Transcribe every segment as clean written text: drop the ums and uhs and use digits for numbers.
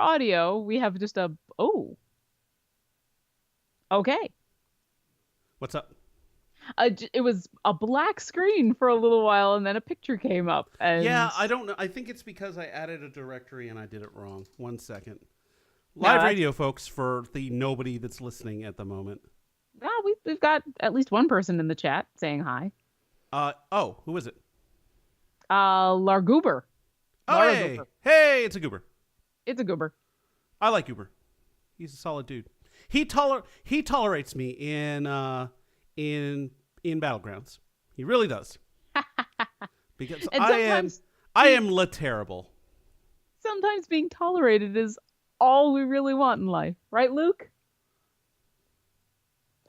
audio, we have just oh, okay. What's up? It was a black screen for a little while, and then a picture came up. Yeah, And I don't know. I think it's because I added a directory and I did it wrong. 1 second. no, Live radio, folks, for the nobody that's listening at the moment. we've got at least one person in the chat saying hi. Who is it? Largoober. Oh, Laura hey. Goober. Hey, it's a goober. It's a goober. I like Goober. He's a solid dude. He tolerates me in Battlegrounds. He really does. Because And I am la terrible. sometimes being tolerated is all we really want in life, right, Luke?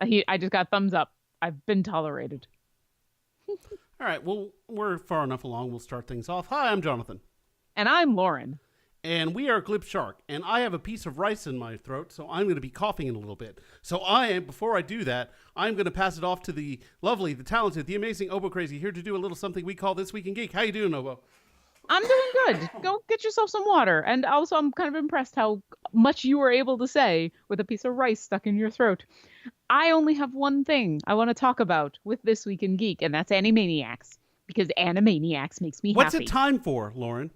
I just got thumbs up. I've been tolerated. All right, well, we're far enough along. We'll start things off. Hi, I'm Jonathan. And I'm Lauren. And we are Glib Shark, and I have a piece of rice in my throat, so I'm going to be coughing in a little bit. So before I do that, I'm going to pass it off to the lovely, the talented, the amazing Obo Crazy, here to do a little something we call This Week in Geek. How you doing, Obo? I'm doing good. Go get yourself some water. And also, I'm kind of impressed how much you were able to say with a piece of rice stuck in your throat. I only have one thing I want to talk about with This Week in Geek, and that's Animaniacs. Because Animaniacs makes me What's happy. it time for, Lauren?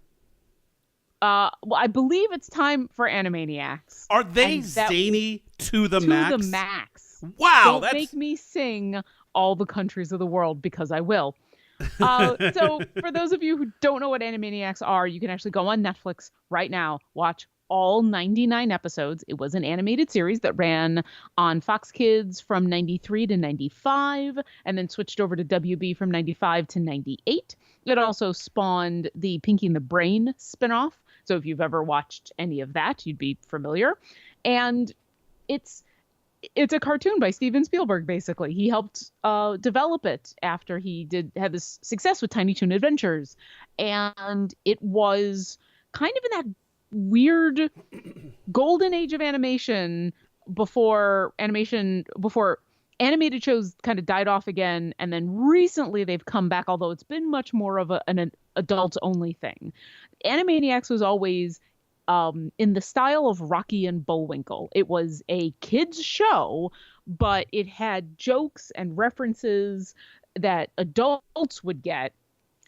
Well, I believe it's time for Animaniacs. Are they zany to the max? To the max. Wow, Don't make me sing all the countries of the world, because I will. So for those of you who don't know what Animaniacs are, you can actually go on Netflix right now, watch all 99 episodes. It was an animated series that ran on Fox Kids from 93 to 95 and then switched over to WB from 95 to 98. It also spawned the Pinky and the Brain spinoff. So if you've ever watched any of that, you'd be familiar. And it's a cartoon by Steven Spielberg, basically. He helped develop it after he had this success with Tiny Toon Adventures. And it was kind of in that weird golden age of animation before animated shows kind of died off again. And then recently they've come back, although it's been much more of an adult-only thing. Animaniacs was always in the style of Rocky and Bullwinkle. It was a kids show, but it had jokes and references that adults would get,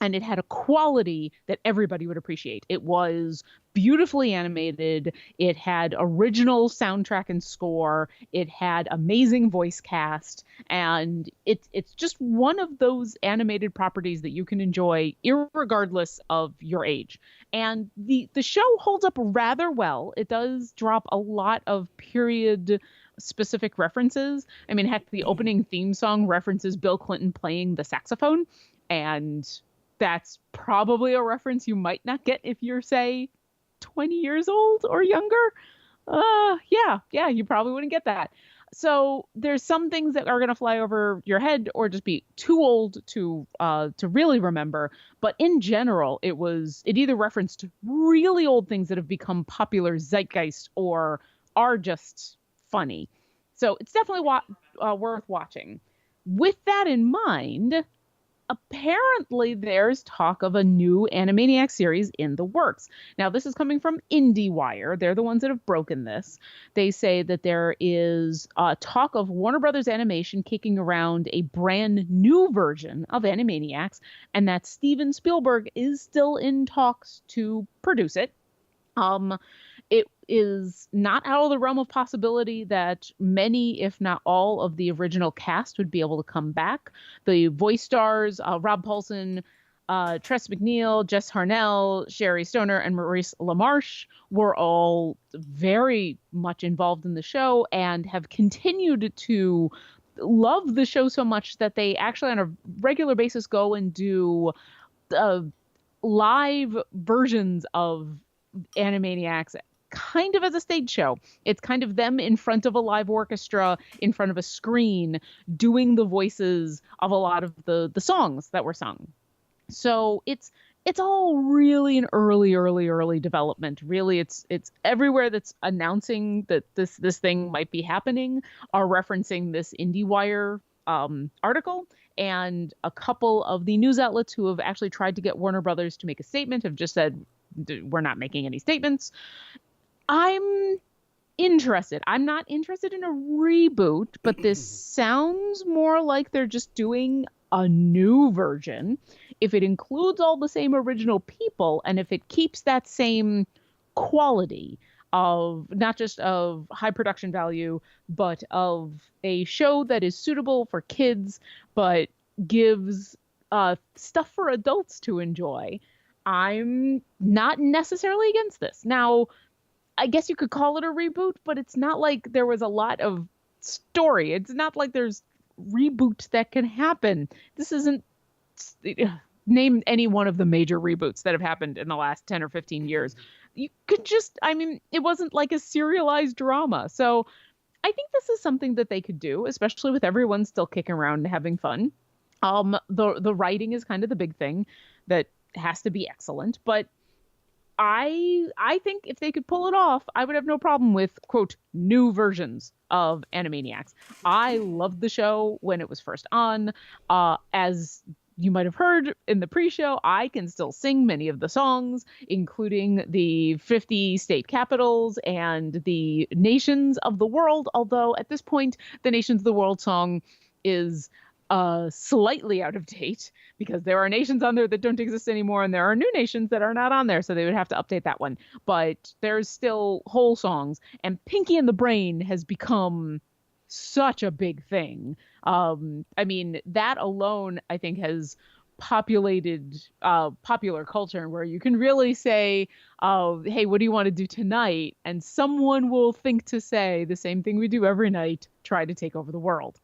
and it had a quality that everybody would appreciate. It was beautifully animated. It had original soundtrack and score. It had amazing voice cast, and it's just one of those animated properties that you can enjoy irregardless of your age. And the show holds up rather well. It does drop a lot of period specific references. I mean, heck, the opening theme song references Bill Clinton playing the saxophone, and that's probably a reference you might not get if you're, say, 20 years old or younger. Yeah, you probably wouldn't get that. So there's some things that are going to fly over your head or just be too old to really remember. But in general, it either referenced really old things that have become popular zeitgeist or are just funny. So it's definitely worth watching. With that in mind, apparently there's talk of a new Animaniacs series in the works. Now, this is coming from IndieWire. They're the ones that have broken this. They say that there is talk of Warner Brothers Animation kicking around a brand new version of Animaniacs, and that Steven Spielberg is still in talks to produce it. It is not out of the realm of possibility that many, if not all, of the original cast would be able to come back. The voice stars, Rob Paulsen, Tress MacNeille, Jess Harnell, Sherry Stoner, and Maurice LaMarche were all very much involved in the show and have continued to love the show so much that they actually on a regular basis go and do live versions of Animaniacs kind of as a stage show. It's kind of them in front of a live orchestra, in front of a screen, doing the voices of a lot of the songs that were sung. So it's all really an early development. Really, it's everywhere that's announcing that this thing might be happening are referencing this IndieWire article. And a couple of the news outlets who have actually tried to get Warner Brothers to make a statement have just said, we're not making any statements. I'm interested. I'm not interested in a reboot, but this sounds more like they're just doing a new version. If it includes all the same original people and if it keeps that same quality of not just of high production value, but of a show that is suitable for kids, but gives stuff for adults to enjoy, I'm not necessarily against this. Now, I guess you could call it a reboot, but it's not like there was a lot of story. It's not like there's reboots that can happen. This isn't name any one of the major reboots that have happened in the last 10 or 15 years. You could just, I mean, it wasn't like a serialized drama. So I think this is something that they could do, especially with everyone still kicking around and having fun. The writing is kind of the big thing that has to be excellent, but I think if they could pull it off, I would have no problem with, quote, new versions of Animaniacs. I loved the show when it was first on. As you might have heard in the pre-show, I can still sing many of the songs, including the 50 state capitals and the nations of the world, although at this point, the Nations of the World song is slightly out of date because there are nations on there that don't exist anymore and there are new nations that are not on there, so they would have to update that one. But there's still whole songs, and Pinky and the Brain has become such a big thing. I mean, that alone I think has populated popular culture, where you can really say, hey, what do you want to do tonight, and someone will think to say the same thing we do every night: try to take over the world.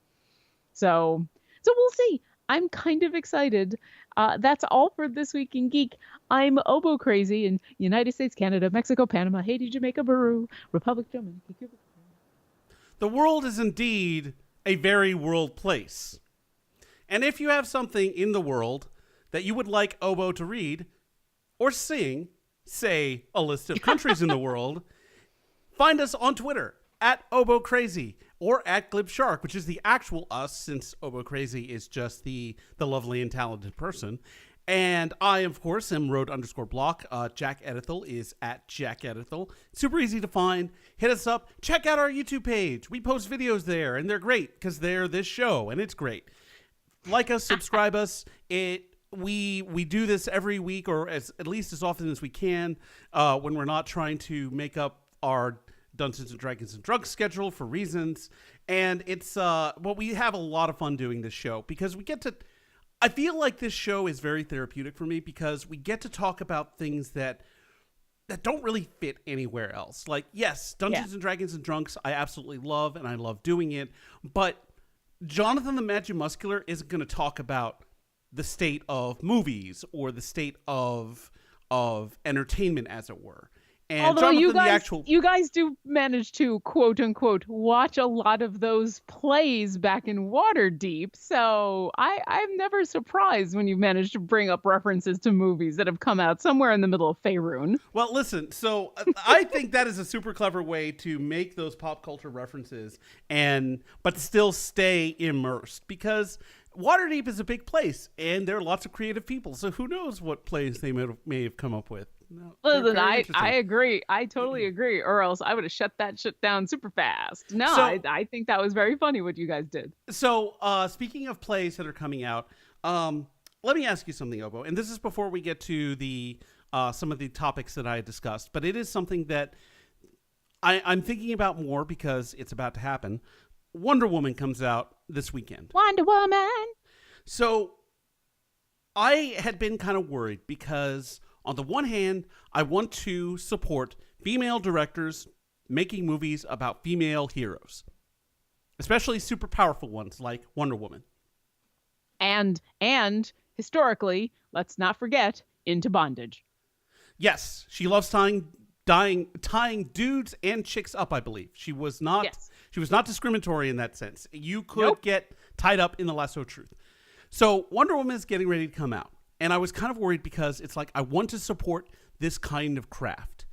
So we'll see. I'm kind of excited. That's all for This Week in Geek. I'm Obo Crazy in United States, Canada, Mexico, Panama, Haiti, Jamaica, Peru, Republic, Dominican, Cuba. The world is indeed a very world place. And if you have something in the world that you would like Obo to read or sing, say a list of countries in the world, find us on Twitter at Obo Crazy or at Glib Shark, which is the actual us, since Obo Crazy is just the lovely and talented person. And I, of course, am Road_Block. Jack Edithel is at Jack Edithel. Super easy to find. Hit us up. Check out our YouTube page. We post videos there, and they're great because they're this show, and it's great. Like us, subscribe us. We do this every week, or at least as often as we can, when we're not trying to make up our Dungeons and Dragons and Drugs schedule for reasons. And it's well, we have a lot of fun doing this show because we get to, I feel like this show is very therapeutic for me because we get to talk about things that don't really fit anywhere else. Like, yes, Dungeons and Dragons and Drunks I absolutely love, and I love doing it, but Jonathan the Magic Muscular isn't going to talk about the state of movies or the state of entertainment, as it were. And although Jonathan, you guys do manage to, quote unquote, watch a lot of those plays back in Waterdeep, so I'm never surprised when you manage to bring up references to movies that have come out somewhere in the middle of Faerun. Well, listen, so I think that is a super clever way to make those pop culture references but still stay immersed, because Waterdeep is a big place and there are lots of creative people, so who knows what plays they may have come up with. No, listen, I agree. I totally agree. Or else I would have shut that shit down super fast. No, so, I think that was very funny what you guys did. So speaking of plays that are coming out, let me ask you something, Obo. And this is before we get to the some of the topics that I discussed. But it is something that I'm thinking about more because it's about to happen. Wonder Woman comes out this weekend. Wonder Woman! So I had been kind of worried because on the one hand, I want to support female directors making movies about female heroes, especially super powerful ones like Wonder Woman. And historically, let's not forget, Into Bondage. Yes, she loves tying dudes and chicks up, I believe. She was not discriminatory in that sense. You could get tied up in the lasso of truth. So Wonder Woman is getting ready to come out. And I was kind of worried because it's like, I want to support this kind of craft.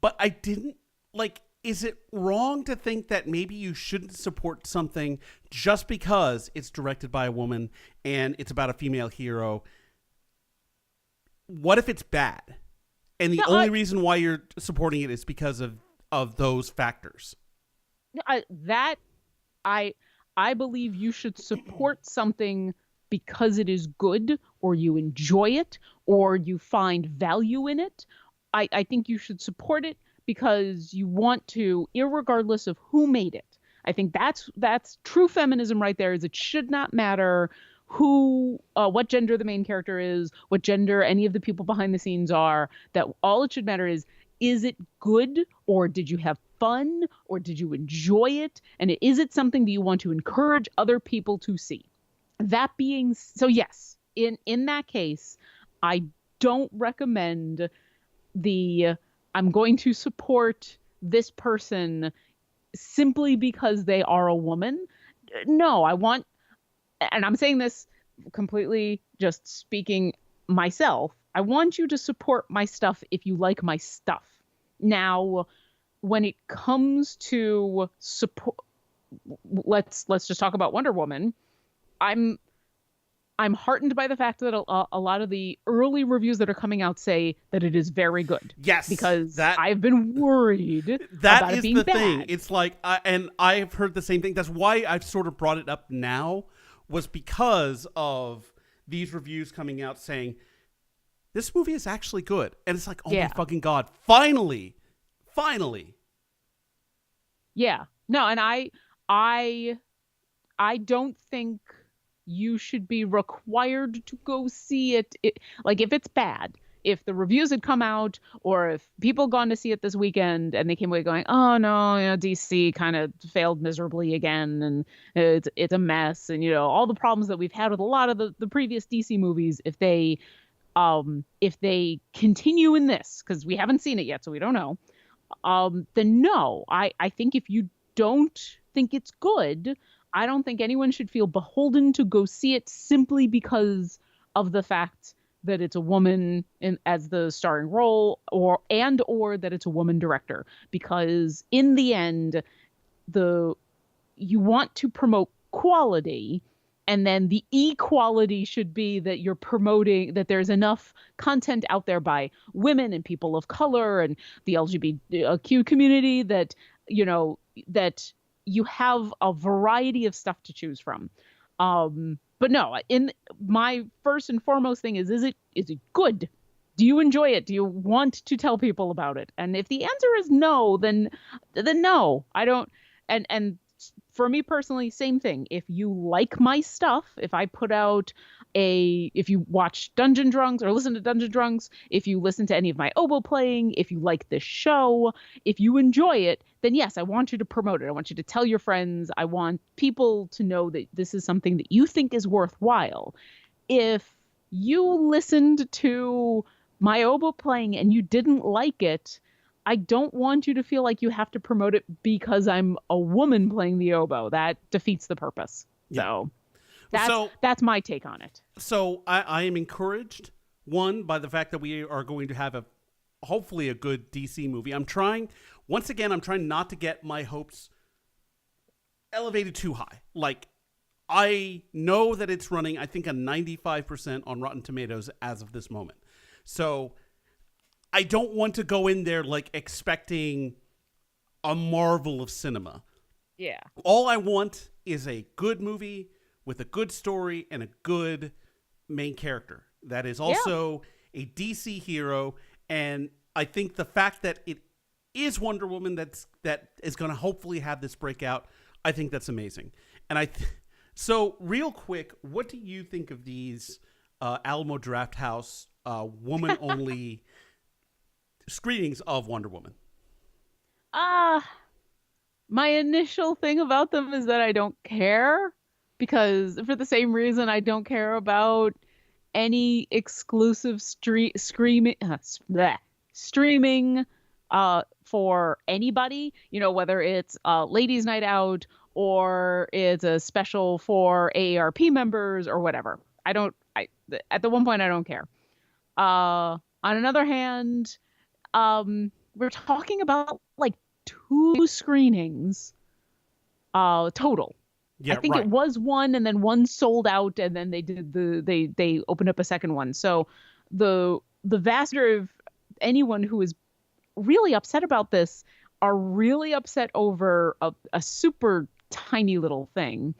But I didn't, like, is it wrong to think that maybe you shouldn't support something just because it's directed by a woman and it's about a female hero? What if it's bad? And the No, only reason why you're supporting it is because of those factors. that I believe you should support something because it is good, or you enjoy it, or you find value in it. I think you should support it because you want to, irregardless of who made it. I think that's true feminism right there. Is it should not matter what gender the main character is, what gender any of the people behind the scenes are. That all it should matter is it good, or did you have fun, or did you enjoy it, and is it something that you want to encourage other people to see? That being so, yes, in that case, I don't recommend the I'm going to support this person simply because they are a woman. No, I want, and I'm saying this completely just speaking myself, I want you to support my stuff if you like my stuff. Now, when it comes to support, let's just talk about Wonder Woman. I'm heartened by the fact that a lot of the early reviews that are coming out say that it is very good. Yes, because I've been worried about it being the bad. thing. It's like, and I've heard the same thing. That's why I've sort of brought it up now, was because of these reviews coming out saying this movie is actually good, and it's like, oh my fucking god, finally. Yeah, no, and I don't think you should be required to go see it. Like, if it's bad, if the reviews had come out, or if people had gone to see it this weekend and they came away going, oh no, DC kind of failed miserably again, and it's a mess, and all the problems that we've had with a lot of the previous DC movies, if they continue in this, because we haven't seen it yet, so we don't know, then no, I think if you don't think it's good, I don't think anyone should feel beholden to go see it simply because of the fact that it's a woman as the starring role, or that it's a woman director. Because in the end, you want to promote quality, and then the equality should be that you're promoting that there's enough content out there by women and people of color and the LGBTQ community that that you have a variety of stuff to choose from. But no, in my first and foremost thing is it good? Do you enjoy it? Do you want to tell people about it? And if the answer is no, then no, I don't. And for me personally, same thing. If you like my stuff, if I put out if you watch Dungeon Drunks or listen to Dungeon Drunks, if you listen to any of my oboe playing, if you like this show, if you enjoy it, then yes, I want you to promote it. I want you to tell your friends. I want people to know that this is something that you think is worthwhile. If you listened to my oboe playing and you didn't like it, I don't want you to feel like you have to promote it because I'm a woman playing the oboe. That defeats the purpose. Yeah. So that's my take on it. So I am encouraged, one, by the fact that we are going to have hopefully a good DC movie. I'm trying not to get my hopes elevated too high. Like, I know that it's running, I think, a 95% on Rotten Tomatoes as of this moment. So I don't want to go in there like expecting a marvel of cinema. Yeah. All I want is a good movie with a good story and a good main character that is also a DC hero. And I think the fact that it is Wonder Woman that is going to hopefully have this breakout, I think that's amazing. And so real quick, what do you think of these Alamo Drafthouse woman only screenings of Wonder Woman? My initial thing about them is that I don't care, because for the same reason I don't care about any exclusive streaming for anybody, whether it's Ladies Night Out or it's a special for AARP members or whatever. At the one point I don't care. On another hand, we're talking about like 2 screenings total. Yeah, I think it was one, and then one sold out, and then they opened up a second one. So the vast majority of anyone who is really upset about this are really upset over a super tiny little thing.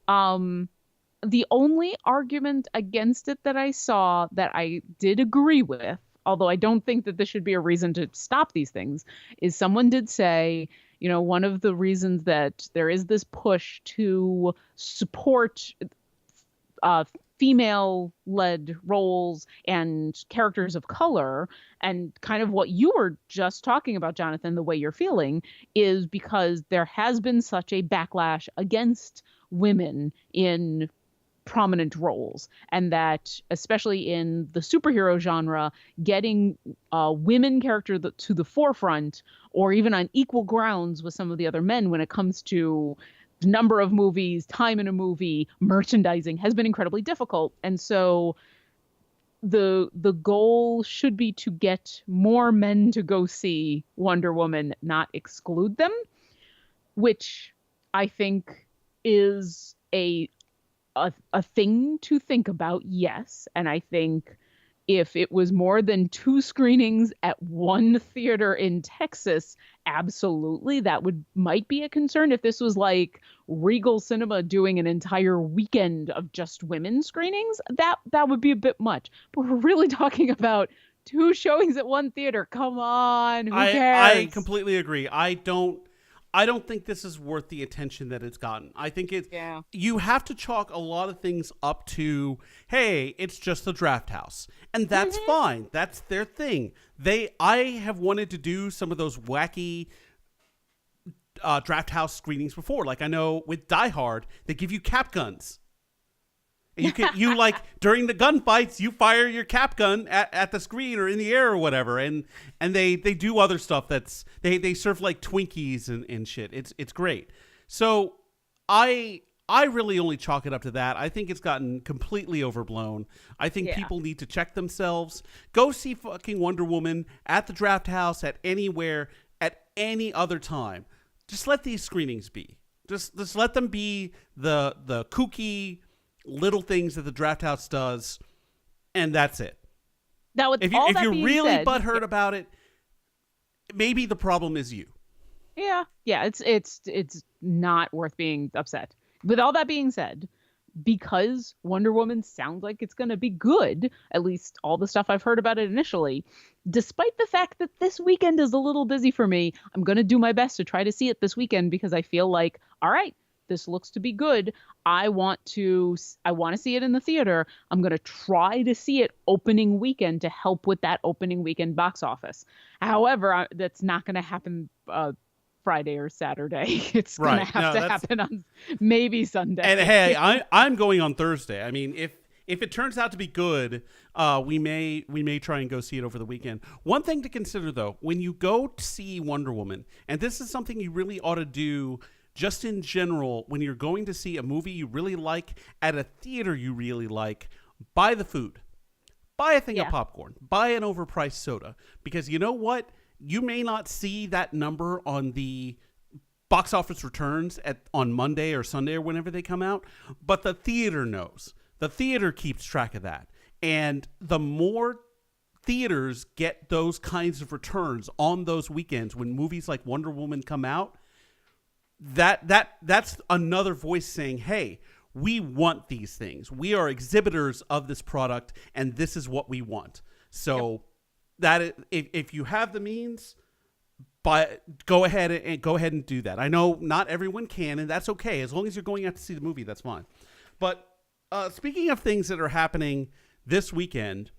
The only argument against it that I saw that I did agree with, although I don't think that this should be a reason to stop these things, is someone did say, one of the reasons that there is this push to support female-led roles and characters of color, and kind of what you were just talking about, Jonathan, the way you're feeling, is because there has been such a backlash against women in prominent roles, and that especially in the superhero genre, getting women character to the forefront, or even on equal grounds with some of the other men when it comes to number of movies, time in a movie, merchandising, has been incredibly difficult. And so the goal should be to get more men to go see Wonder Woman, not exclude them, which I think is a thing to think about, yes. And I think if it was more than 2 screenings at one theater in Texas, absolutely, that might be a concern. If this was like Regal Cinema doing an entire weekend of just women screenings, that would be a bit much. But we're really talking about 2 showings at one theater. Come on, who cares? I completely agree. I don't think this is worth the attention that it's gotten. I think you have to chalk a lot of things up to, hey, it's just the Draft House. And that's fine. That's their thing. I have wanted to do some of those wacky Draft House screenings before. Like I know with Die Hard, they give you cap guns. And you like during the gunfights, you fire your cap gun at the screen or in the air or whatever, and they do other stuff that's they serve like Twinkies and shit. It's great. So I really only chalk it up to that. I think it's gotten completely overblown. I think people need to check themselves. Go see fucking Wonder Woman at the Draft House, at anywhere, at any other time. Just let these screenings be. Just let them be the kooky little things that the Draft House does, and that's it. Now, if you're really butthurt about it, maybe the problem is you. Yeah, it's not worth being upset. With all that being said, because Wonder Woman sounds like it's going to be good, at least all the stuff I've heard about it initially, despite the fact that this weekend is a little busy for me, I'm going to do my best to try to see it this weekend, because I feel like, all right, this looks to be good. I want to see it in the theater. I'm going to try to see it opening weekend to help with that opening weekend box office. However, that's not going to happen Friday or Saturday. It's going to have to happen on maybe Sunday. And hey, I'm going on Thursday. I mean, if it turns out to be good, we may try and go see it over the weekend. One thing to consider, though, when you go to see Wonder Woman, and this is something you really ought to do just in general, when you're going to see a movie you really like at a theater you really like, buy the food. Buy a thing of popcorn. Buy an overpriced soda. Because you know what? You may not see that number on the box office returns on Monday or Sunday or whenever they come out, but the theater knows. The theater keeps track of that. And the more theaters get those kinds of returns on those weekends when movies like Wonder Woman come out, that's another voice saying, hey, we want these things. We are exhibitors of this product, and this is what we want. So if you have the means, go ahead and do that. I know not everyone can, and that's okay. As long as you're going out to see the movie, that's fine. But speaking of things that are happening this weekend,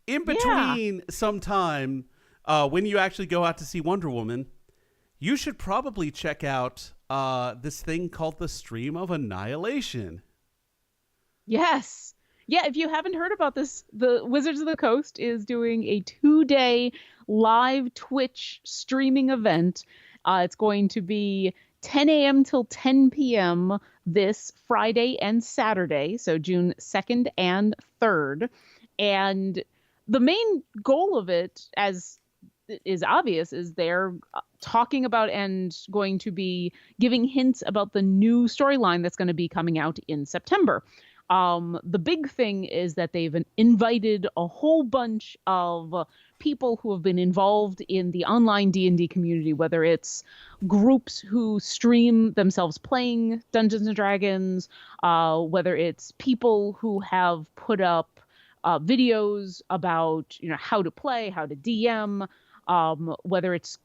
in between some time when you actually go out to see Wonder Woman, you should probably check out this thing called the Stream of Annihilation. Yes. Yeah, if you haven't heard about this, the Wizards of the Coast is doing a 2-day live Twitch streaming event. It's going to be 10 a.m. till 10 p.m. this Friday and Saturday, so June 2nd and 3rd. And the main goal of it, as is obvious, is they're talking about and going to be giving hints about the new storyline that's going to be coming out in September. The big thing is that they've invited a whole bunch of people who have been involved in the online D&D community, whether it's groups who stream themselves playing Dungeons and Dragons, whether it's people who have put up videos about, how to play, how to DM, whether it's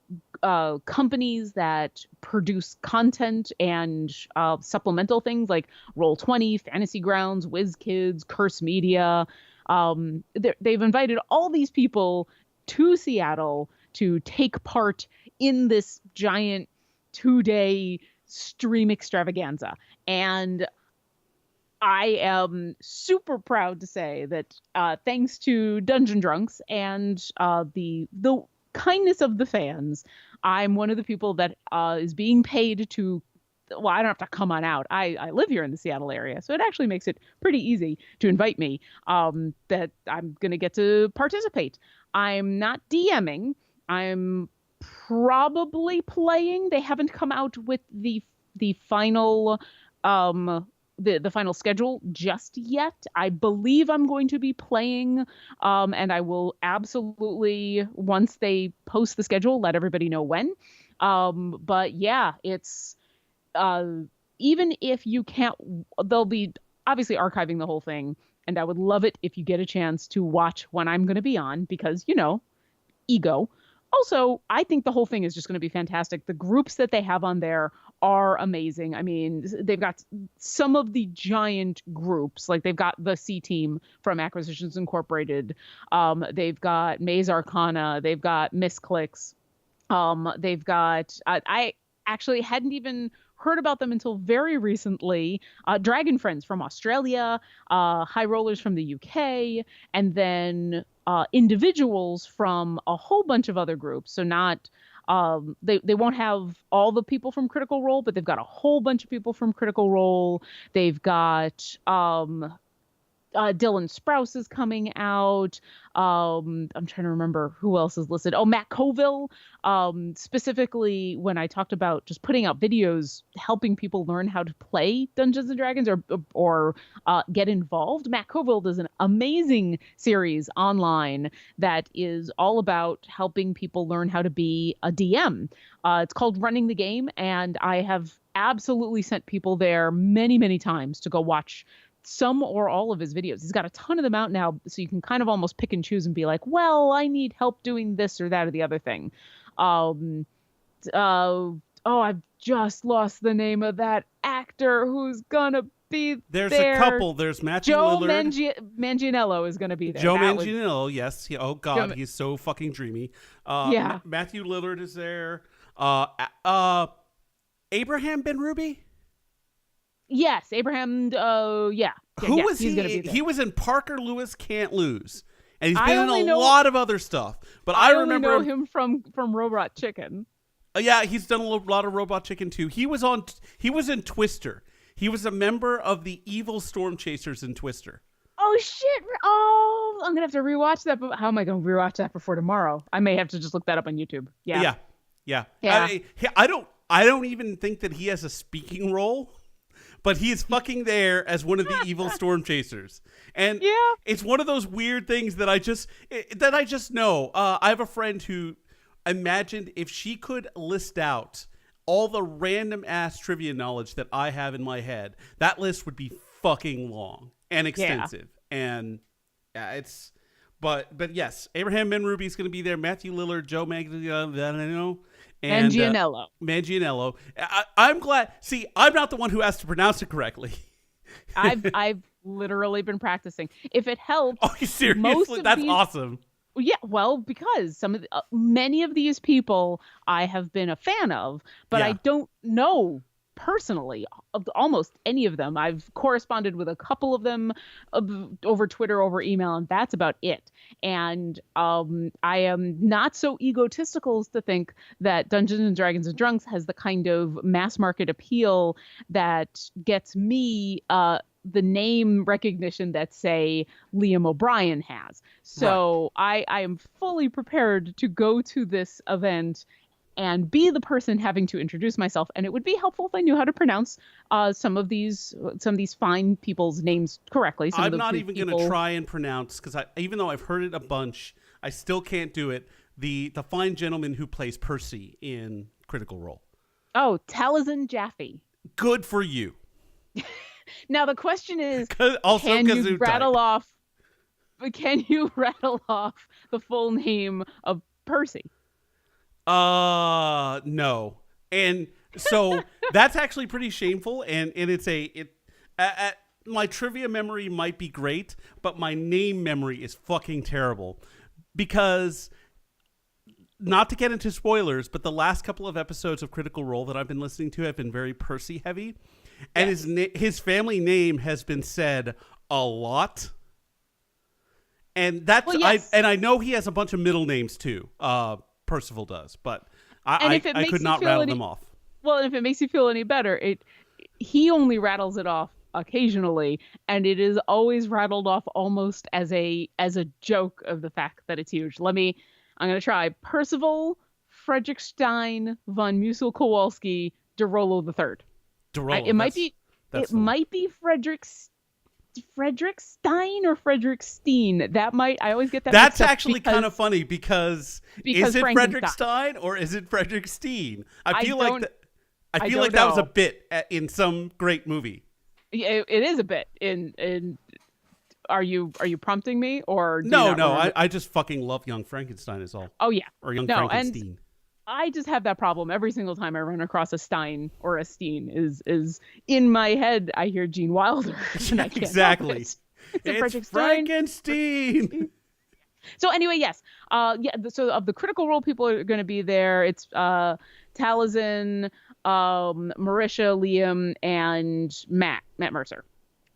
companies that produce content and supplemental things like Roll20, Fantasy Grounds, WizKids, Curse Media. They've invited all these people to Seattle to take part in this giant 2-day stream extravaganza. And I am super proud to say that thanks to Dungeon Drunks and the kindness of the fans, I'm one of the people that is being paid to. Well, I don't have to come on out. I live here in the Seattle area, so it actually makes it pretty easy to invite me. That I'm going to get to participate. I'm not DMing. I'm probably playing. They haven't come out with the final the final schedule just yet. I believe I'm going to be playing, and I will absolutely, once they post the schedule, let everybody know when. But yeah, it's even if you can't, they'll be obviously archiving the whole thing, and I would love it if you get a chance to watch when I'm going to be on, because ego. Also, I think the whole thing is just going to be fantastic. The groups that they have on there are amazing. I mean, they've got some of the giant groups, like they've got the C Team from Acquisitions Incorporated. They've got Maze Arcana. They've got Misclicks. They've got, I actually hadn't even heard about them until very recently. Dragon Friends from Australia, High Rollers from the UK, and then individuals from a whole bunch of other groups. So not they won't have all the people from Critical Role, but they've got a whole bunch of people from Critical Role. They've got Dylan Sprouse is coming out. I'm trying to remember who else is listed. Oh, Matt Colville. Specifically, when I talked about just putting out videos, helping people learn how to play Dungeons and Dragons or get involved, Matt Colville does an amazing series online that is all about helping people learn how to be a DM. It's called Running the Game, and I have absolutely sent people there many, many times to go watch some or all of his videos. He's got a ton of them out now, so you can kind of almost pick and choose and be like, well, I need help doing this or that or the other thing. I've just lost the name of that actor who's gonna be There's there. a couple. There's Matthew Joe Lillard. Manganiello is gonna be there. Joe Manganiello, yes. Oh God, Joe... he's so fucking dreamy. Yeah. Matthew Lillard is there. Abraham Ben Ruby. Yes, Abraham. Yeah. Who was he's he? Gonna be there. He was in Parker Lewis Can't Lose, and he's been in a lot of other stuff. But I remember only know him from Robot Chicken. Yeah, he's done a lot of Robot Chicken too. He was in Twister. He was a member of the evil Storm Chasers in Twister. Oh shit! Oh, I'm gonna have to rewatch that. But how am I gonna rewatch that before tomorrow? I may have to just look that up on YouTube. Yeah. I don't even think that he has a speaking role. But he is fucking there as one of the evil Storm Chasers. And it's one of those weird things that I just know. I have a friend who imagined if she could list out all the random ass trivia knowledge that I have in my head, that list would be fucking long and extensive. And but yes, Abraham Ben Ruby is going to be there. Matthew Lillard, Joe Manganiello. And Manganiello. I'm glad. See, I'm not the one who has to pronounce it correctly. I've literally been practicing. If it helps. Oh, seriously? That's awesome. Yeah, well, because many of these people I have been a fan of, but I don't know personally of almost any of them. I've corresponded with a couple of them over Twitter, over email, and that's about it. And I am not so egotistical as to think that Dungeons and Dragons and Drunks has the kind of mass market appeal that gets me the name recognition that, say, Liam O'Brien has. So I am fully prepared to go to this event and be the person having to introduce myself. And it would be helpful if I knew how to pronounce some of these fine people's names correctly. I'm not even going to try and pronounce, because even though I've heard it a bunch, I still can't do it. The fine gentleman who plays Percy in Critical Role. Oh, Taliesin Jaffe. Good for you. Now the question is, also can you Gesundheit. Can you rattle off the full name of Percy? No. And so that's actually pretty shameful. And my trivia memory might be great, but my name memory is fucking terrible. Because, not to get into spoilers, but the last couple of episodes of Critical Role that I've been listening to have been very Percy heavy. And his family name has been said a lot. And that's I know he has a bunch of middle names too. Percival does, but I could not rattle them off. Well, if it makes you feel any better, he only rattles it off occasionally, and it is always rattled off almost as a joke of the fact that it's huge. I'm going to try Percival Frederickstein von Musil-Kowalski de Rollo III. It might be Frederickstein or Frederickstein. I always get that. That's actually kind of funny because is it Frederickstein or is it Frederickstein? I feel like that was a bit in some great movie. It is a bit in. Are you prompting me or no? I just fucking love Young Frankenstein is all. Oh yeah, or Young Frankenstein. And I just have that problem every single time I run across a Stein or a Steen. Is in my head I hear Gene Wilder. And I can't exactly. It's Frankenstein. So anyway, yes. So of the Critical Role people are going to be there. It's Taliesin, Marisha, Liam, and Matt Mercer.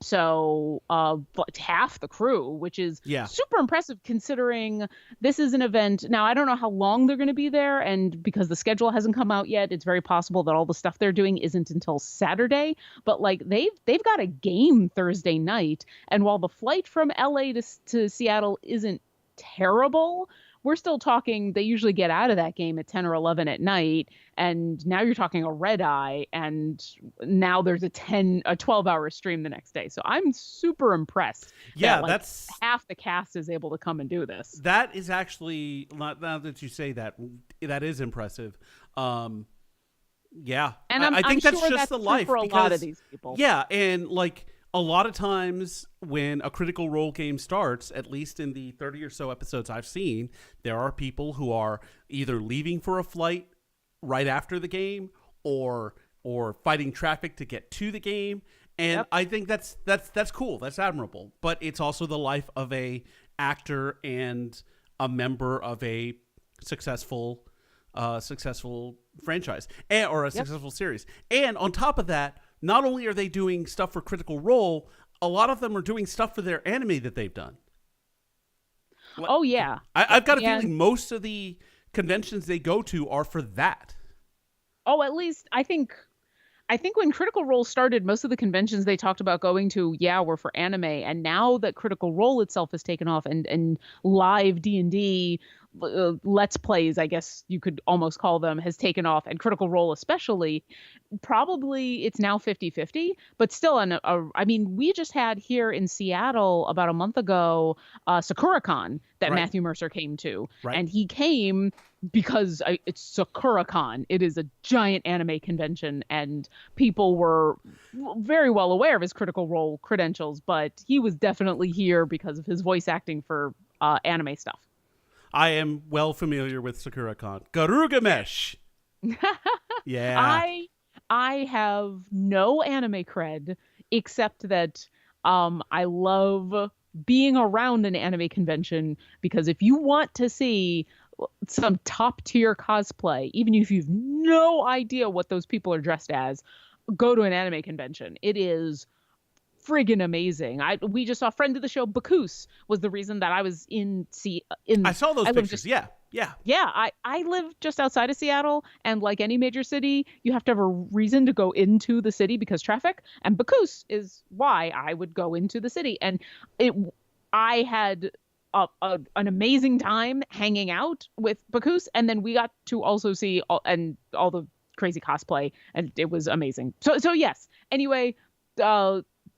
So but half the crew, which is super impressive considering this is an event. Now, I don't know how long they're going to be there, and because the schedule hasn't come out yet, it's very possible that all the stuff they're doing isn't until Saturday. But like they've got a game Thursday night, and while the flight from LA to Seattle isn't terrible, we're still talking, they usually get out of that game at 10 or 11 at night, and now you're talking a red eye, and now there's a 12-hour stream the next day. So I'm super impressed. Yeah, that's half the cast is able to come and do this. That is actually, now that you say that is impressive. Yeah, and I think that's just the life for a lot of these people. Yeah, and like a lot of times when a Critical Role game starts, at least in the 30 or so episodes I've seen, there are people who are either leaving for a flight right after the game or fighting traffic to get to the game. And I think that's cool. That's admirable. But it's also the life of a actor and a member of a successful franchise or a successful series. And on top of that, not only are they doing stuff for Critical Role, a lot of them are doing stuff for their anime that they've done. Oh, yeah. I've got a feeling most of the conventions they go to are for that. Oh, at least I think when Critical Role started, most of the conventions they talked about going to, were for anime. And now that Critical Role itself has taken off and live D&D Let's Plays, I guess you could almost call them, has taken off, and Critical Role especially, probably it's now 50-50, but still, I mean, we just had here in Seattle about a month ago, SakuraCon that Matthew Mercer came to, and he came because it's SakuraCon. It is a giant anime convention, and people were very well aware of his Critical Role credentials, but he was definitely here because of his voice acting for anime stuff. I am well familiar with SakuraCon. Garugamesh. Yeah. I have no anime cred except that I love being around an anime convention, because if you want to see some top tier cosplay, even if you've no idea what those people are dressed as, go to an anime convention. It is friggin' amazing. We just saw friend of the show Bacchus was the reason that I was in I saw those pictures. Yeah. I live just outside of Seattle, and like any major city, you have to have a reason to go into the city because traffic, and Bacchus is why I would go into the city. And I had an amazing time hanging out with Bacchus, and then we got to also see all the crazy cosplay, and it was amazing. So yes. Anyway,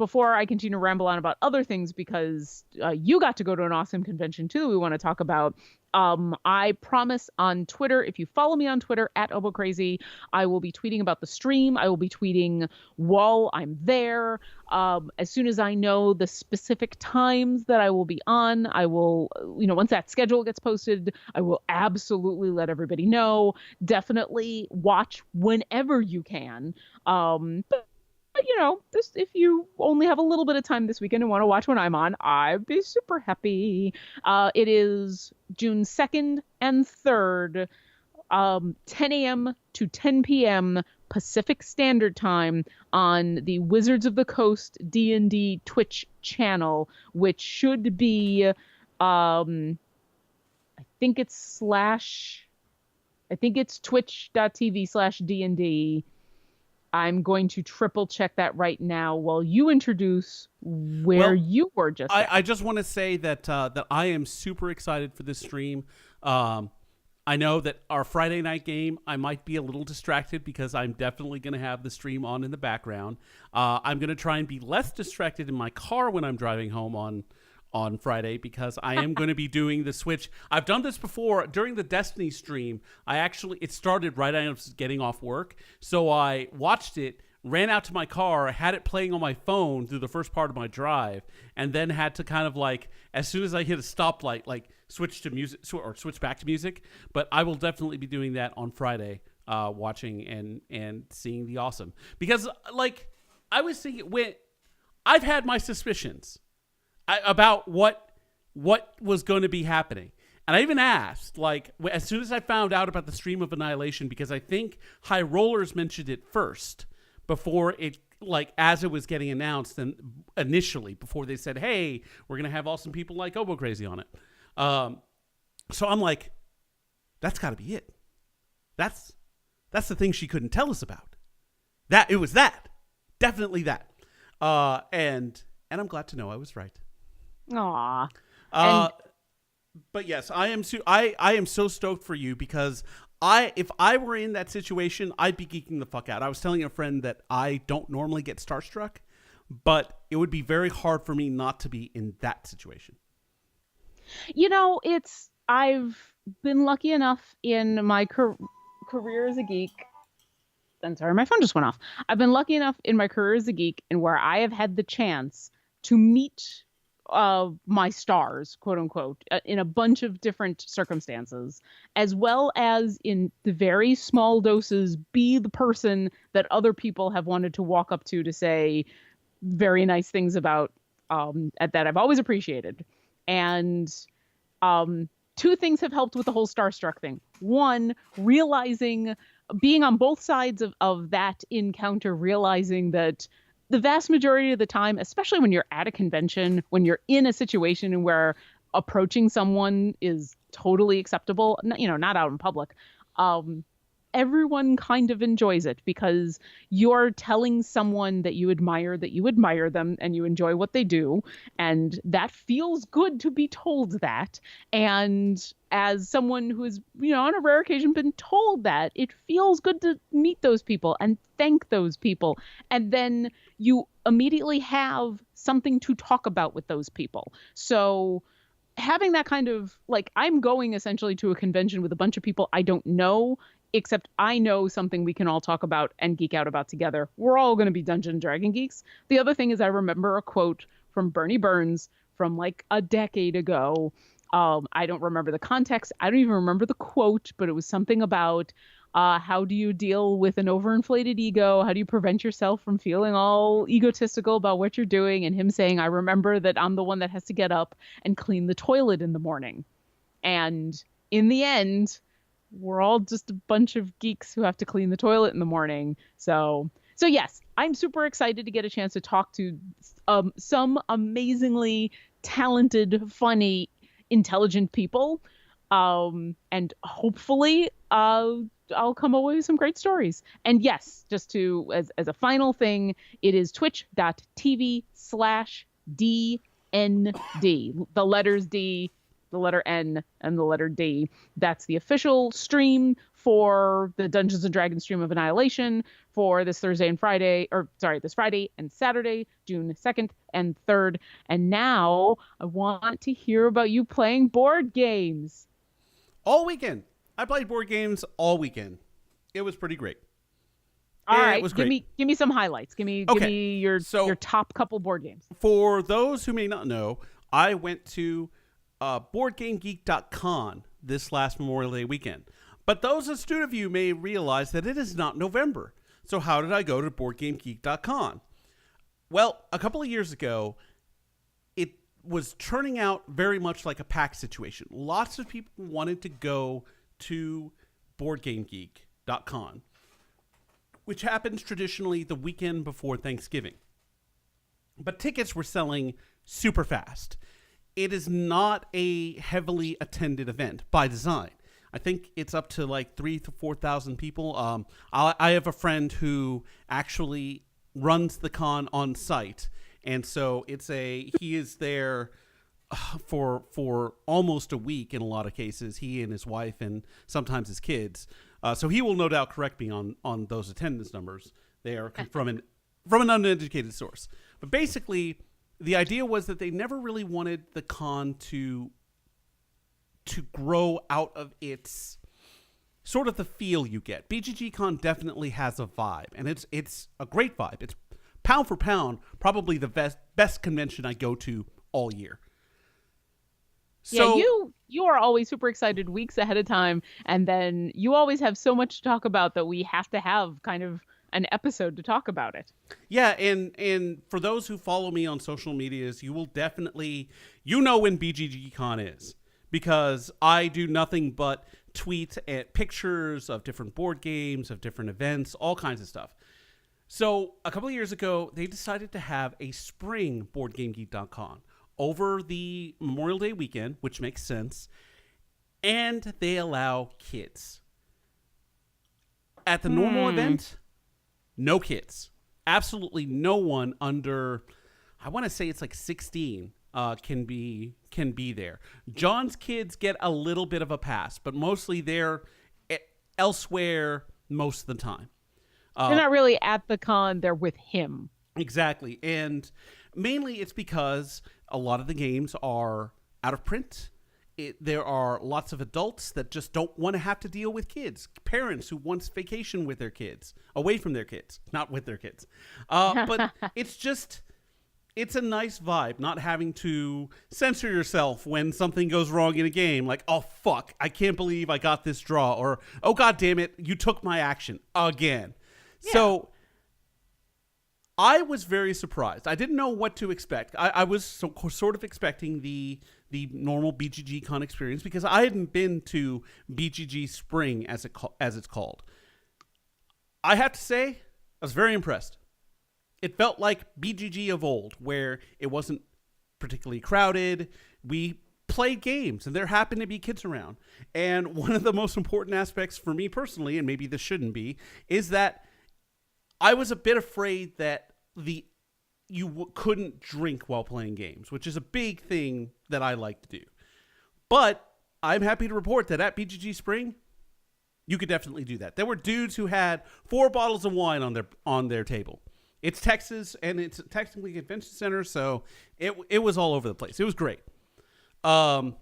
before I continue to ramble on about other things, because you got to go to an awesome convention too we want to talk about, I promise on Twitter, if you follow me on Twitter at OboCrazy, I will be tweeting about the stream. I will be tweeting while I'm there. As soon as I know the specific times that I will be on, I will, once that schedule gets posted, I will absolutely let everybody know. Definitely watch whenever you can. But this, if you only have a little bit of time this weekend and want to watch when I'm on, I'd be super happy. It is June 2nd and 3rd, 10 a.m. to 10 p.m. Pacific Standard Time on the Wizards of the Coast D&D Twitch channel, which should be, I think it's twitch.tv/D&D. I'm going to triple check that right now while you introduce where you were just at. I just want to say that that I am super excited for this stream. I know that our Friday night game, I might be a little distracted because I'm definitely going to have the stream on in the background. I'm going to try and be less distracted in my car when I'm driving home on Friday, because I am going to be doing the Switch. I've done this before during the Destiny stream. It started right as I was getting off work. So I watched it, ran out to my car, had it playing on my phone through the first part of my drive, and then had to kind of as soon as I hit a stoplight, switch to music or switch back to music. But I will definitely be doing that on Friday, watching and seeing the awesome. Because I was thinking, I've had my suspicions about what was going to be happening. And I even asked, as soon as I found out about the stream of Annihilation, because I think High Rollers mentioned it first before it, as it was getting announced, and initially before they said, hey, we're going to have awesome people like OboCrazy on it. So I'm like, that's got to be it. That's the thing she couldn't tell us about. It was that. Definitely that. And I'm glad to know I was right. Aw. But yes, I am so stoked for you, because if I were in that situation, I'd be geeking the fuck out. I was telling a friend that I don't normally get starstruck, but it would be very hard for me not to be in that situation. I've been lucky enough in my career as a geek. I'm sorry, my phone just went off. I've been lucky enough in my career as a geek, and where I have had the chance to meet my stars, quote unquote, in a bunch of different circumstances, as well as in the very small doses, be the person that other people have wanted to walk up to say very nice things about, that I've always appreciated. And two things have helped with the whole starstruck thing. One, being on both sides of that encounter, realizing that the vast majority of the time, especially when you're at a convention, when you're in a situation where approaching someone is totally acceptable, not out in public, everyone kind of enjoys it, because you're telling someone that you admire them and you enjoy what they do. And that feels good to be told that. And as someone who has, on a rare occasion been told that, it feels good to meet those people and thank those people. And then you immediately have something to talk about with those people. So having that kind of, I'm going essentially to a convention with a bunch of people I don't know, except I know something we can all talk about and geek out about together. We're all going to be Dungeons & Dragon geeks. The other thing is, I remember a quote from Bernie Burns from a decade ago. I don't remember the context. I don't even remember the quote, but it was something about how do you deal with an overinflated ego? How do you prevent yourself from feeling all egotistical about what you're doing? And him saying, I remember that I'm the one that has to get up and clean the toilet in the morning. And in the end, we're all just a bunch of geeks who have to clean the toilet in the morning. So yes, I'm super excited to get a chance to talk to some amazingly talented, funny, intelligent people. And hopefully I'll come away with some great stories. And yes, just as a final thing, it is twitch.tv/DND. The letters D, the letter N, and the letter D. That's the official stream for the Dungeons and Dragons stream of Annihilation for this this Friday and Saturday, June 2nd and 3rd. And now I want to hear about you playing board games. All weekend. I played board games all weekend. It was pretty great. All right, give me some highlights. Give me your top couple board games. For those who may not know, I went to BoardGameGeek.con this last Memorial Day weekend. But those astute of you may realize that it is not November. So how did I go to BoardGameGeek.con? Well, a couple of years ago, it was turning out very much like a PAX situation. Lots of people wanted to go to BoardGameGeek.con, which happens traditionally the weekend before Thanksgiving. But tickets were selling super fast. It is not a heavily attended event by design. I think it's up to like 3,000 to 4,000 people. I have a friend who actually runs the con on site, and so he is there for almost a week in a lot of cases. He and his wife and sometimes his kids. So he will no doubt correct me on those attendance numbers. They are from an uneducated source. But basically, the idea was that they never really wanted the con to grow out of its sort of the feel you get. BGG Con definitely has a vibe, and it's a great vibe. It's pound for pound probably the best convention I go to all year. So, yeah, you are always super excited weeks ahead of time, and then you always have so much to talk about that we have to have kind of an episode to talk about it. Yeah, and for those who follow me on social medias, you will definitely, when BGG Con is, because I do nothing but tweet at pictures of different board games, of different events, all kinds of stuff. So a couple of years ago, they decided to have a spring BoardGameGeek.con over the Memorial Day weekend, which makes sense, and they allow kids. At the normal event, no kids. Absolutely no one under, I want to say it's like 16, can be there. John's kids get a little bit of a pass, but mostly they're elsewhere most of the time. They're not really at the con, they're with him. Exactly. And mainly it's because a lot of the games are out of print. There are lots of adults that just don't want to have to deal with kids. Parents who want vacation with their kids, away from their kids, not with their kids. But it's a nice vibe, not having to censor yourself when something goes wrong in a game. Like, oh, fuck, I can't believe I got this draw. Or, oh, God damn it, you took my action again. Yeah. So I was very surprised. I didn't know what to expect. I was sort of expecting the normal BGG Con experience because I hadn't been to BGG Spring as it's called. I have to say, I was very impressed. It felt like BGG of old, where it wasn't particularly crowded. We played games, and there happened to be kids around. And one of the most important aspects for me personally, and maybe this shouldn't be, is that I was a bit afraid that you couldn't drink while playing games, which is a big thing that I like to do. But I'm happy to report that at BGG Spring, you could definitely do that. There were dudes who had 4 bottles of wine on their table. It's Texas, and it's technically a convention center, so it was all over the place. It was great. I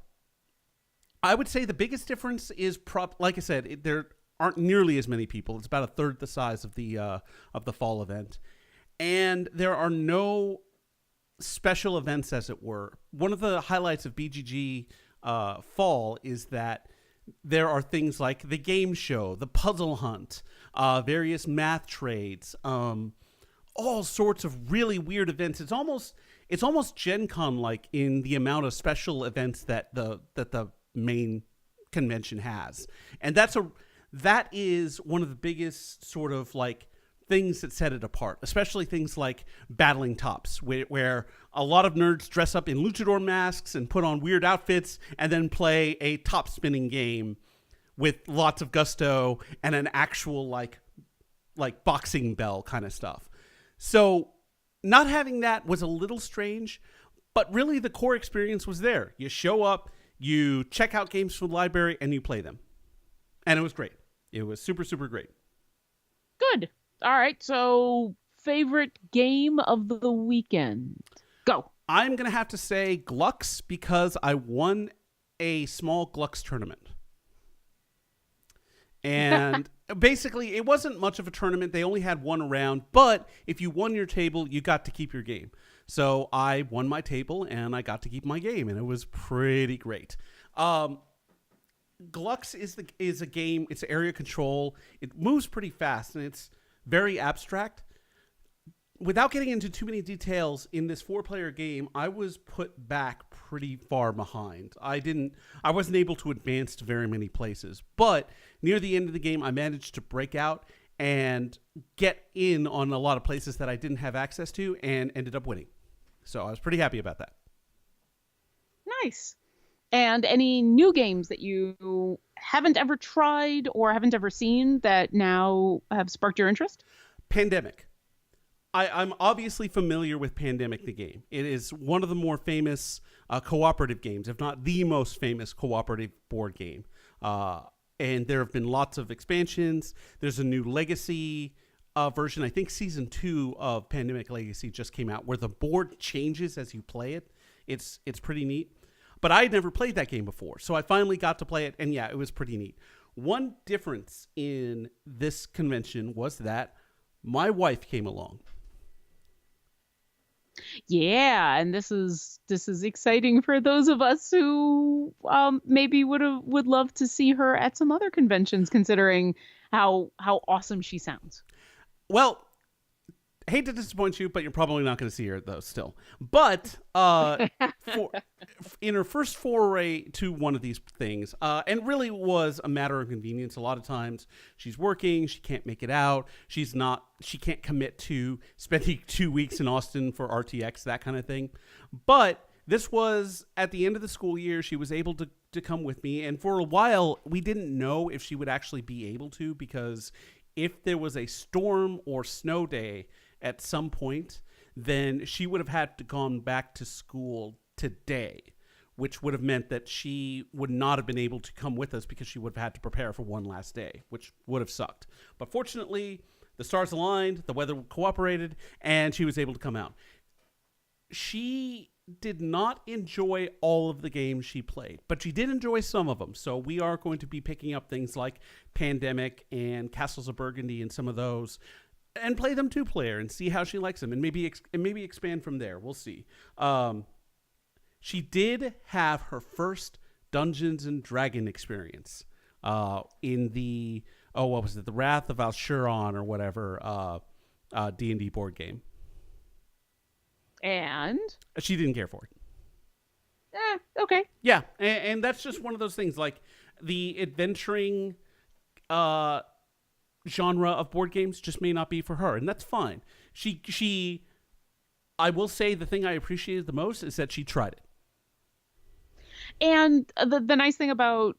would say the biggest difference is like I said, there aren't nearly as many people. It's about a third the size of the fall event. And there are no special events, as it were. One of the highlights of BGG Fall is that there are things like the game show, the puzzle hunt, various math trades, all sorts of really weird events. It's almost Gen Con like in the amount of special events that the main convention has. And that is one of the biggest sort of like things that set it apart, especially things like battling tops, where a lot of nerds dress up in luchador masks and put on weird outfits and then play a top spinning game with lots of gusto and an actual like boxing bell kind of stuff. So not having that was a little strange, but really the core experience was there. You show up, you check out games from the library, and you play them. And it was great. It was super, super great. Good. All right. So, favorite game of the weekend? Go. I'm going to have to say Glux because I won a small Glux tournament. And basically, it wasn't much of a tournament. They only had one round. But if you won your table, you got to keep your game. So I won my table and I got to keep my game. And it was pretty great. Glux is a game. It's area control. It moves pretty fast and it's very abstract. Without getting into too many details, in this 4-player game, I was put back pretty far behind. I wasn't able to advance to very many places. But near the end of the game, I managed to break out and get in on a lot of places that I didn't have access to and ended up winning. So I was pretty happy about that. Nice. And any new games that you haven't ever tried or haven't ever seen that now have sparked your interest? Pandemic. I'm obviously familiar with Pandemic, the game. It is one of the more famous cooperative games, if not the most famous cooperative board game. And there have been lots of expansions. There's a new Legacy version. I think Season 2 of Pandemic Legacy just came out, where the board changes as you play it. It's pretty neat. But I had never played that game before, so I finally got to play it, and yeah, it was pretty neat. One difference in this convention was that my wife came along. Yeah, and this is exciting for those of us who maybe would love to see her at some other conventions, considering how awesome she sounds. Well, I hate to disappoint you, but you're probably not going to see her though still. But in her first foray to one of these things, and really was a matter of convenience. A lot of times she's working, she can't make it out. She can't commit to spending 2 weeks in Austin for RTX, that kind of thing. But this was at the end of the school year. She was able to come with me. And for a while, we didn't know if she would actually be able to, because if there was a storm or snow day at some point, then she would have had to gone back to school today, which would have meant that she would not have been able to come with us because she would have had to prepare for one last day, which would have sucked. But fortunately, the stars aligned, the weather cooperated, and she was able to come out. She did not enjoy all of the games she played, but she did enjoy some of them. So we are going to be picking up things like Pandemic and Castles of Burgundy and some of those, and play them 2-player and see how she likes them, and maybe expand from there. We'll see. She did have her first Dungeons and Dragon experience in the what was it? The Wrath of Alshuron or whatever D&D board game. And She didn't care for it. Okay. Yeah, and that's just one of those things. Like the adventuring genre of board games just may not be for her, and that's fine. I will say the thing I appreciated the most is that she tried it. And the nice thing about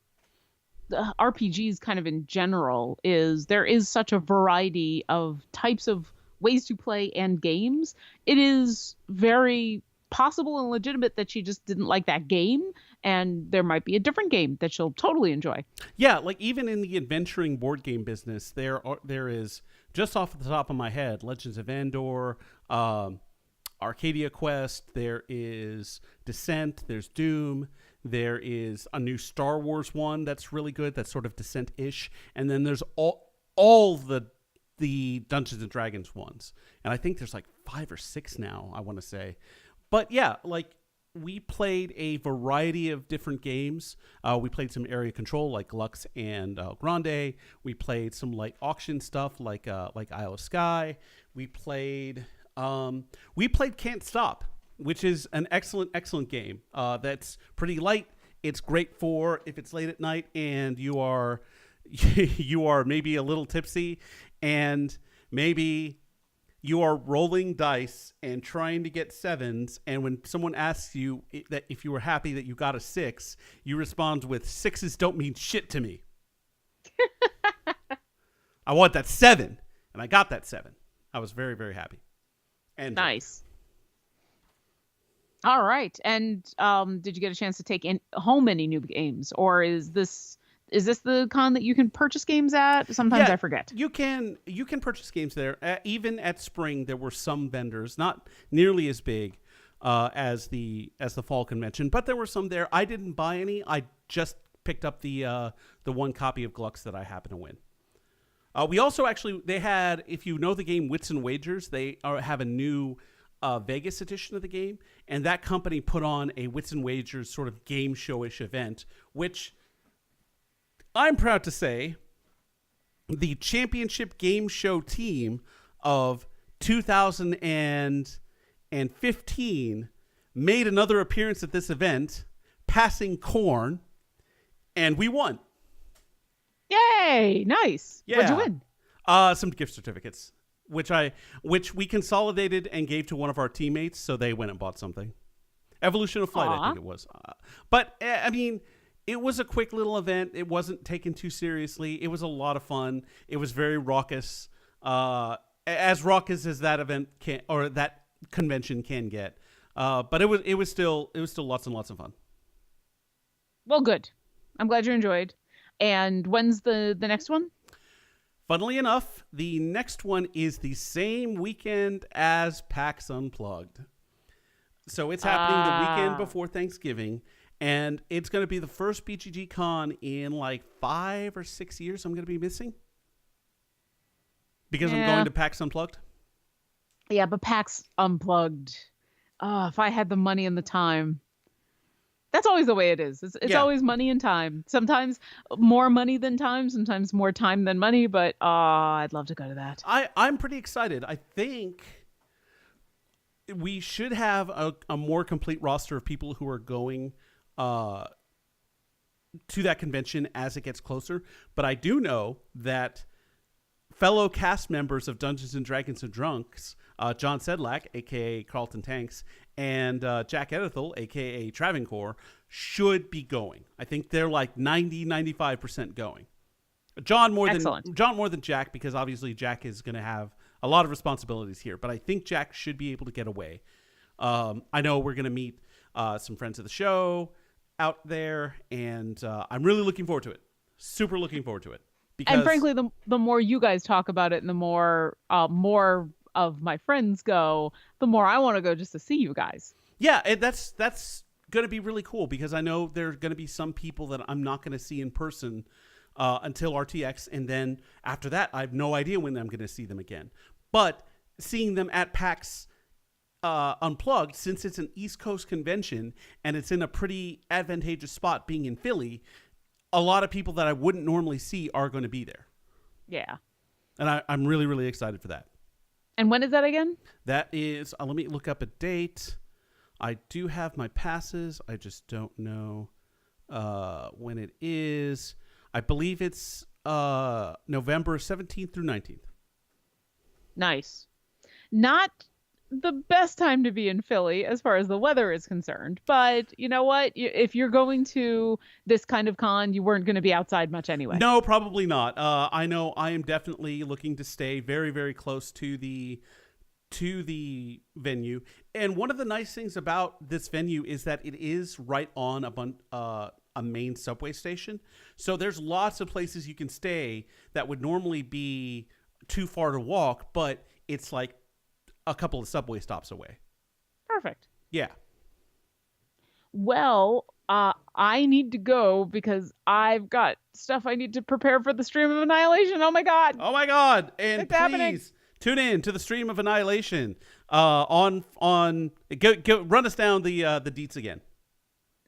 the RPGs kind of in general is there is such a variety of types of ways to play and games. It is very possible and legitimate that she just didn't like that game, and there might be a different game that she'll totally enjoy. Yeah, like even in the adventuring board game business, there is, just off the top of my head, Legends of Andor, Arcadia Quest, there is Descent, there's Doom, there is a new Star Wars one that's really good, that's sort of Descent-ish, and then there's all the Dungeons and Dragons ones. And I think there's like 5 or 6 now, I want to say. But yeah, like we played a variety of different games. We played some area control like Lux and Grande. We played some light auction stuff like Isle of Skye. We played Can't Stop, which is an excellent game. That's pretty light. It's great for if it's late at night and you are maybe a little tipsy and maybe you are rolling dice and trying to get 7s, and when someone asks you that if you were happy that you got a 6, you respond with, 6s don't mean shit to me. I want that 7, and I got that 7. I was very, very happy. And nice. All right. And did you get a chance to take home any new games, or is this Is this the con that you can purchase games at? Sometimes Yeah, I forget. you can purchase games there. Even at Spring, there were some vendors, not nearly as big as the fall convention, but there were some there. I didn't buy any. I just picked up the one copy of Glux that I happened to win. We also actually they had, if you know the game Wits and Wagers, they have a new Vegas edition of the game, and that company put on a Wits and Wagers sort of game showish event, which I'm proud to say the championship game show team of 2015 made another appearance at this event, passing Korn, and we won. Yay! Nice. Yeah. What'd you win? Some gift certificates, which we consolidated and gave to one of our teammates, so they went and bought something. Evolution of Flight, I think it was. But I mean, it was a quick little event. It wasn't taken too seriously. It was a lot of fun. It was very raucous, as raucous as that event can, or that convention can get. But it was still lots and lots of fun. Well, good. I'm glad you enjoyed. And when's the next one? Funnily enough, the next one is the same weekend as PAX Unplugged. So it's happening the weekend before Thanksgiving, and it's going to be the first BGG Kahn in like 5 or 6 years I'm going to be missing. Because I'm going to PAX Unplugged. Yeah, but PAX Unplugged. If I had the money and the time. That's always the way it is. It's always money and time. Sometimes more money than time. Sometimes more time than money. But I'd love to go to that. I'm pretty excited. I think we should have a more complete roster of people who are going to that convention as it gets closer. But I do know that fellow cast members of Dungeons and Dragons and Drunks, John Sedlak, a.k.a. Carlton Tanks, and Jack Edithel, a.k.a. Travancore, should be going. I think they're like 90-95% going. John more than Jack, because obviously Jack is going to have a lot of responsibilities here. But I think Jack should be able to get away. I know we're going to meet some friends of the show out there, and I'm really looking forward to it. Super looking forward to it. Because, and frankly, the more you guys talk about it and the more of my friends go, the more I want to go just to see you guys. Yeah, and that's going to be really cool, because I know there are going to be some people that I'm not going to see in person until RTX, and then after that, I have no idea when I'm going to see them again. But seeing them at PAX Unplugged, since it's an East Coast convention and it's in a pretty advantageous spot being in Philly, a lot of people that I wouldn't normally see are going to be there. Yeah. And I'm really, really excited for that. And when is that again? That is, let me look up a date. I do have my passes. I just don't know when it is. I believe it's November 17th through 19th. Nice. Not the best time to be in Philly as far as the weather is concerned. But you know what? If you're going to this kind of con, you weren't going to be outside much anyway. No, probably not. I know I am definitely looking to stay very, very close to the venue. And one of the nice things about this venue is that it is right on a main subway station. So there's lots of places you can stay that would normally be too far to walk, but it's like a couple of subway stops away. Perfect. Yeah. Well, I need to go because I've got stuff I need to prepare for the stream of Annihilation. Oh my god. Oh my god. And it's please happening. Tune in to the stream of Annihilation. Run us down the deets again.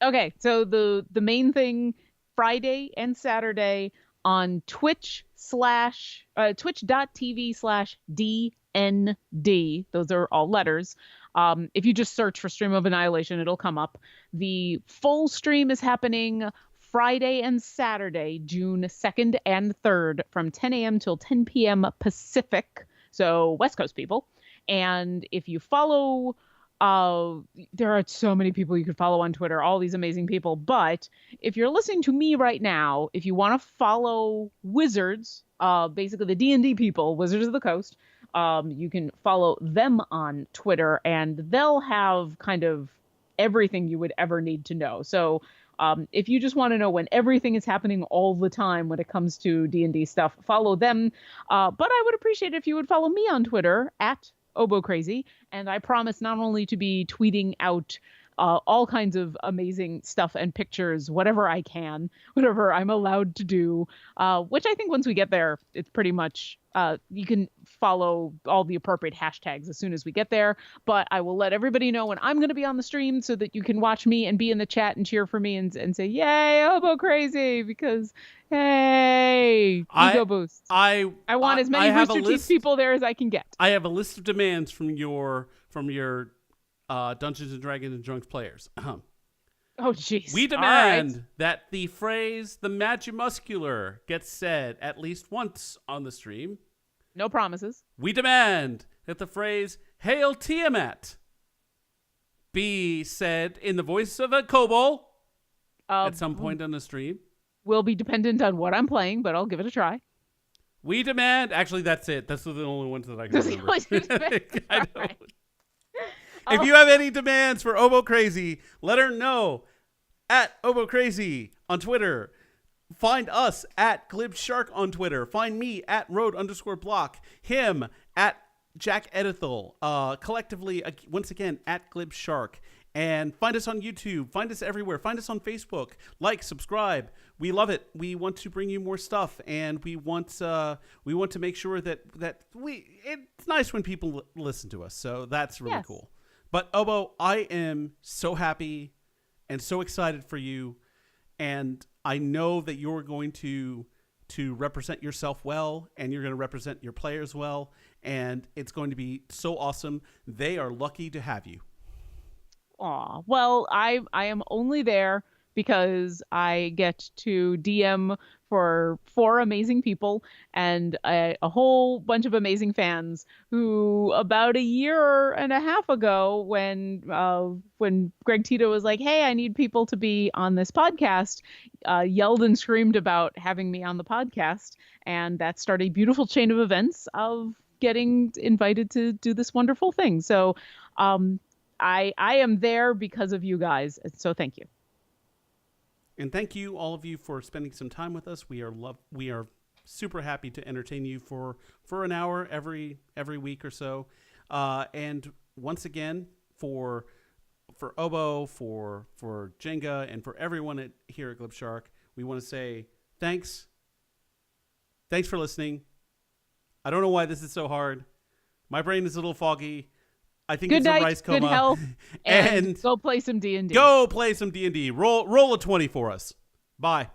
Okay, so the main thing, Friday and Saturday on twitch.tv/DND. Those are all letters. If you just search for Stream of Annihilation, it'll come up. The full stream is happening Friday and Saturday, June 2nd and 3rd from 10 a.m. till 10 p.m. Pacific. So West Coast people. And if you follow, there are so many people you could follow on Twitter, all these amazing people. But if you're listening to me right now, if you want to follow Wizards, basically the D&D people, Wizards of the Coast, you can follow them on Twitter, and they'll have kind of everything you would ever need to know. So If you just want to know when everything is happening all the time when it comes to D&D stuff, follow them. But I would appreciate it if you would follow me on Twitter at OboCrazy, and I promise not only to be tweeting out all kinds of amazing stuff and pictures, whatever I can, whatever I'm allowed to do, which I think once we get there, it's pretty much, you can follow all the appropriate hashtags as soon as we get there. But I will let everybody know when I'm going to be on the stream so that you can watch me and be in the chat and cheer for me and say, yay, Obo Crazy, because, hey, ego boost. I want as many Rooster Teeth people there as I can get. I have a list of demands from your Dungeons and Dragons and Drunks players. Oh, jeez. We demand that the phrase "the Magimuscular" gets said at least once on the stream. No promises. We demand that the phrase "Hail Tiamat" be said in the voice of a kobold at some point on the stream. Will be dependent on what I'm playing, but I'll give it a try. We demand... Actually, that's it. That's the only ones that I can remember. I know. Right. If you have any demands for Obo Crazy, let her know at Obo Crazy on Twitter. Find us at Glib Shark on Twitter. Find me at Road_block. Him at Jack Edithel. Collectively, once again, at Glib Shark. And find us on YouTube. Find us everywhere. Find us on Facebook. Like, subscribe. We love it. We want to bring you more stuff, and we want to make sure that it's nice when people listen to us. So that's really cool. But Obo, I am so happy and so excited for you, and I know that you're going to represent yourself well, and you're going to represent your players well, and it's going to be so awesome. They are lucky to have you. Aw, well, I am only there because I get to DM for 4 amazing people and a whole bunch of amazing fans who about a year and a half ago when Greg Tito was like, hey, I need people to be on this podcast, yelled and screamed about having me on the podcast. And that started a beautiful chain of events of getting invited to do this wonderful thing. So I am there because of you guys. So thank you. And thank you, all of you, for spending some time with us. We are super happy to entertain you for an hour every week or so. And once again, for Obo, for Jenga, and for everyone here at Glib Shark, we want to say thanks. Thanks for listening. I don't know why this is so hard. My brain is a little foggy. I think it's a rice coma. Good health, and go play some D&D. Go play some D&D. Roll a 20 for us. Bye.